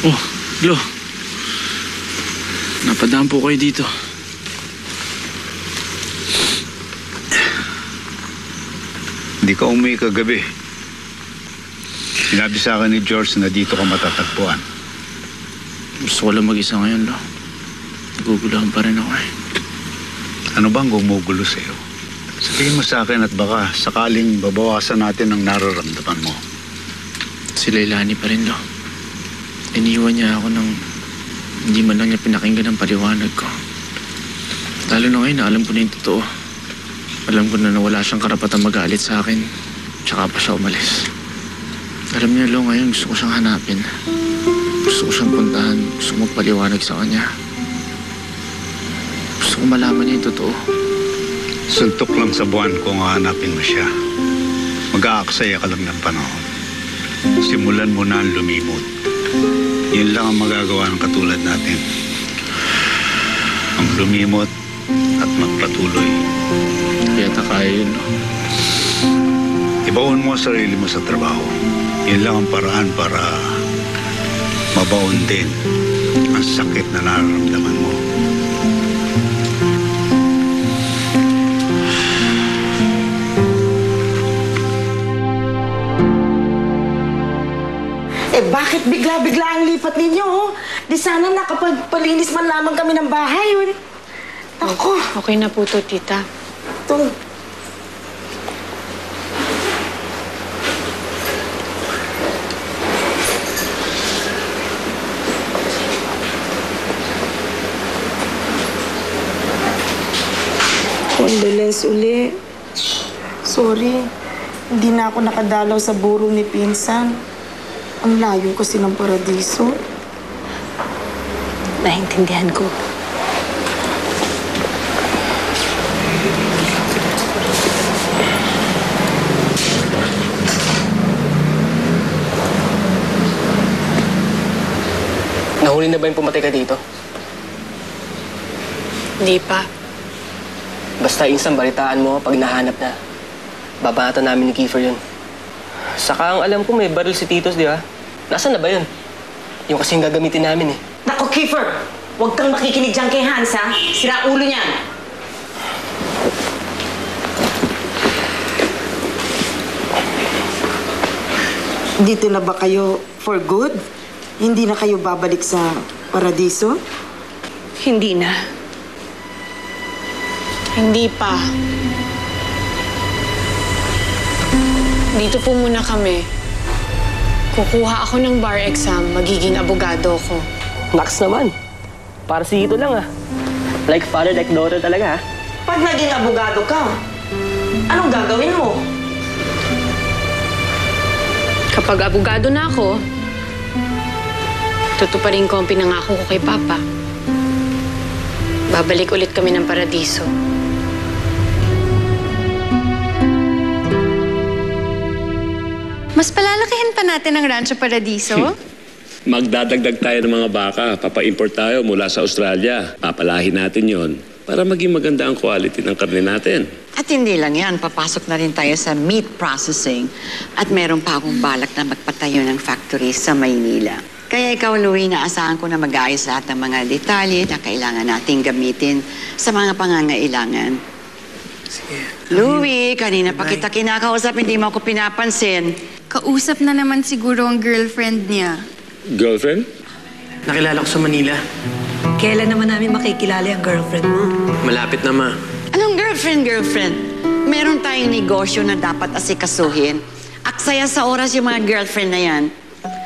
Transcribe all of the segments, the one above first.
Oh, Lo. Napadaan po kayo dito. Hindi ka umuwi kagabi. Sinabi sa akin ni George na dito ka matatagpuan. Gusto ko lang mag-isa ngayon, Lo. Naguguluhan pa rin ako eh. Ano bang gumugulo sa'yo? Sabihin mo sa akin at baka sakaling babawasan natin ang nararamdaman mo. Si Leilani pa rin, Lo. Iniwan niya ako nang hindi man lang niya pinakinggan ang paliwanag ko. Lalo na ngayon na alam ko na yung totoo. Alam ko na wala siyang karapatang magalit sa akin. Tsaka pa siya umalis. Alam niya, Lo, ngayon gusto ko siyang hanapin. Gusto ko siyang puntahan. Gusto ko magpaliwanag sa kanya. Gusto ko malaman niya yung totoo. Suntok lang sa buwan kung hahanapin mo siya. Mag-aaksaya ka lang ng panahon. Simulan mo na ang lumimot. Yun lang ang magagawa ng katulad natin. Ang lumimot at magpatuloy. Kaya kaya yun, Lo. Ibaon mo ang sarili mo sa trabaho. Yun lang ang paraan para mabaon din ang sakit na nararamdaman mo. Bakit bigla-bigla ang lipat ninyo, oh? Di sana nakapagpalinis man lamang kami ng bahay, oh. Ako. Okay na po to, tita. Itong... Condolence uli. Sorry. Hindi na ako nakadalaw sa burol ni Pinsan. Ang layo kasi ng paradiso. Naintindihan ko. Nahuli na ba yung pumatay ka dito? Hindi pa. Basta instant balitaan mo pag nahanap na. Babanatan namin ni Kiefer yun. Saka ang alam ko may baril si Titos, di ba? Nasaan na ba yun? Yung kasing gagamitin namin eh. Naku, Kiefer! Huwag kang makikinig dyan kay Hans, ha? Sira ulo niyan. Dito na ba kayo for good? Hindi na kayo babalik sa paradiso? Hindi na. Hindi pa. Dito po muna kami. Kukuha ako ng bar exam, magiging abogado ko. Naks naman. Para si Hito lang ah. Like father, like daughter talaga ah. Pag naging abogado ka, anong gagawin mo? Kapag abogado na ako, tutuparin ko ang pinangako ko kay Papa. Babalik ulit kami ng paradiso. Mas palalakihin pa natin ang Rancho Paradiso? Magdadagdag tayo ng mga baka. Papa-import tayo mula sa Australia. Papalahin natin yon para maging maganda ang quality ng karne natin. At hindi lang yan, papasok na rin tayo sa meat processing. At meron pa akong balak na magpatayo ng factory sa Maynila. Kaya ikaw, Louie, naasahan ko na mag-ayos lahat ng mga detalye na kailangan nating gamitin sa mga pangangailangan. Sige. Louie, kanina pa kita kinakausap, hindi mo ako pinapansin. Kausap na naman siguro ang girlfriend niya. Girlfriend? Nakilala ko sa Manila. Kailan naman namin makikilala yung girlfriend mo? Malapit na ma. Anong girlfriend? Meron tayong negosyo na dapat asikasuhin. Aksaya sa oras yung mga girlfriend na yan.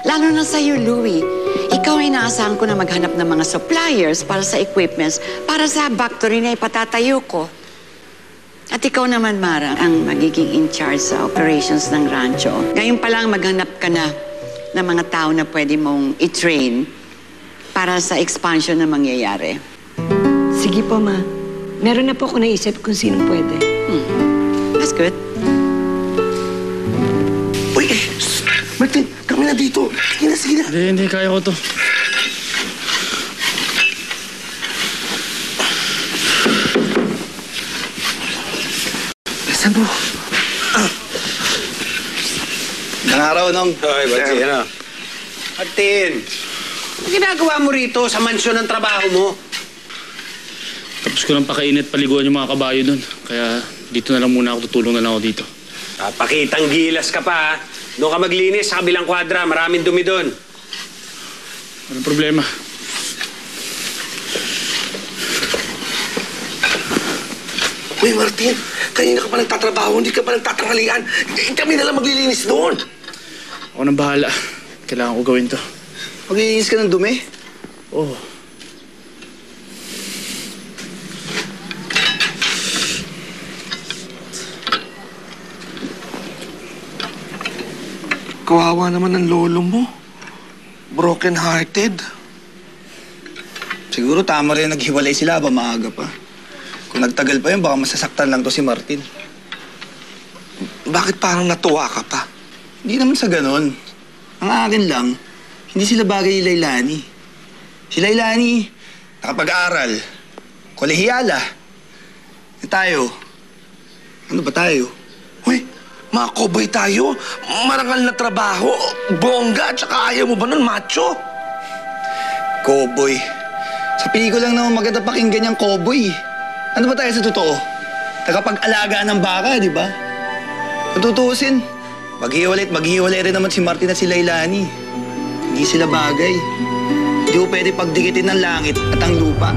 Lalo na sa'yo, Louie. Ikaw ay naasahan ko na maghanap ng mga suppliers para sa equipments para sa factory na ipatatayo ko. At ikaw naman, Mara, ang magiging in charge sa operations ng rancho. Ngayon pa lang maghanap ka na ng mga tao na pwede mong i-train para sa expansion na mangyayari. Sige po, ma. Meron na po ako naisip kung sino pwede. That's good. Uy, Martin, kami na dito. Sige na. Hindi, kaya ko to. Saan mo? Ang araw nung... Ay, Martin, ano? Martin! Ano ginagawa mo rito sa mansyon ng trabaho mo? Tapos ko lang pakainit paliguan yung mga kabayo doon. Kaya dito na lang muna ako, tutulong na lang ako dito. Pakitang gilas ka pa, ha? Doon ka maglinis sa kabilang kwadra. Maraming dumi doon. Anong problema? Uy, Martin, kanina ka pa nagtatrabaho, hindi ka pa nagtatanghalian. Kami na lang maglilinis doon. Ako nang bahala. Kailangan ko gawin to. Maglilinis ka ng dumi? Oo. Kawawa naman ng lolo mo. Broken-hearted. Siguro tama rin naghiwalay sila ba maaga pa. Kung nagtagal pa yun, baka masasaktan lang to si Martin. Bakit parang natuwa ka pa? Hindi naman sa ganon. Ang akin lang, hindi sila bagay ni Lailani. Si Lailani, nakapag-aral, kolehiyala. E tayo, ano ba tayo? Uy, mga cowboy tayo. Marangal na trabaho, bongga, at saka ayaw mo ba nun, macho? Cowboy. Sa pelikula lang naman maganda pakinggan yung cowboy. Ano ba tayo sa totoo? Tagapag-alagaan ng baka, di ba? Kung tutuusin, maghiwalay rin naman si Martin at si Lailani. Hindi sila bagay. Hindi ko pwede pagdikitin ng langit at ang lupa.